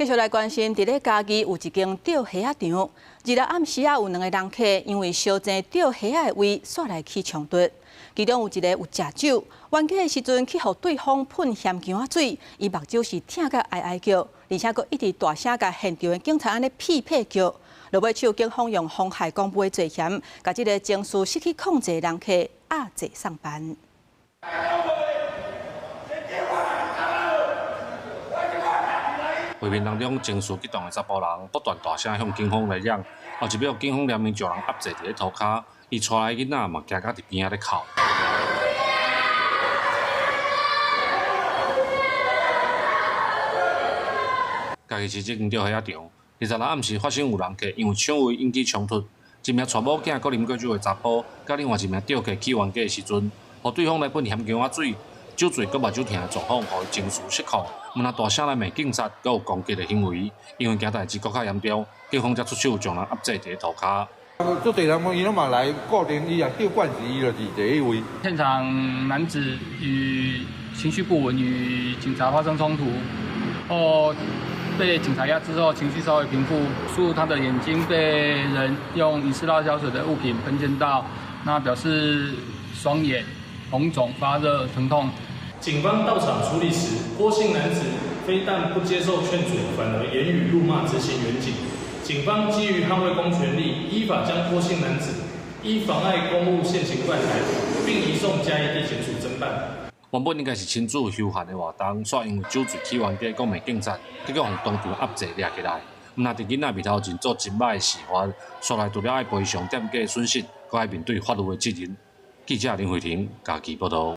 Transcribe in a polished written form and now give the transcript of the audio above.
繼續來關心，佇咧嘉義有一間釣蝦仔場，日暗時有2個人客因為燒正釣蝦仔的位煞來起衝突，其中有一個有食酒，冤家的時陣去互對方噴鹹薑仔水，伊目睭是疼甲哀哀叫，而且佫一直大聲甲現場的警察安尼屁叫，落尾手警方用妨害公務的罪嫌，甲這個情緒失去控制的人客押解上班。畫面當中，情緒激動的查甫人不斷大聲向警方來嚷，後一秒警方連面將人壓制佇咧塗骹，伊帶來的囡仔嘛驚甲佇邊仔咧哭。嘉義市這間釣蝦仔場，20日暗時發生有人客因為搶位引起衝突，一名帶某囝閣啉過酒的查甫，甲另外一名釣客起冤家的時陣，互對方來噴鹹薑仔水。酒醉佮目睭疼的狀況，互伊情緒失控，毋若大聲來罵警察，佮有攻擊的行為。因為件代志閣較嚴重，警方才出手將人壓制佇塗骹。做地人伊攏嘛來固定伊也釣慣時，伊就是第一位。現場男子與情緒不穩，與警察發生衝突，後被警察壓制後，情緒稍微平復，數他的眼睛被人用疑似辣椒水的物品噴濺到，那表示雙眼紅腫、發熱、疼痛。警方到場處理時，郭姓男子非但不接受勸阻，反而言語辱罵執行員警。警方基於捍衛公權力，依法將郭姓男子依妨礙公務現行犯逮捕，並移送嘉義地檢署偵辦。原本應該是親子休閒的活動，煞因為酒醉起冤家，講罵警察，結果互當場壓制抓起來。毋若佇囡仔面頭前做真歹的示範，煞來除了愛賠償店家的損失，閣愛面對法律的責任。記者林慧婷，嘉義報道。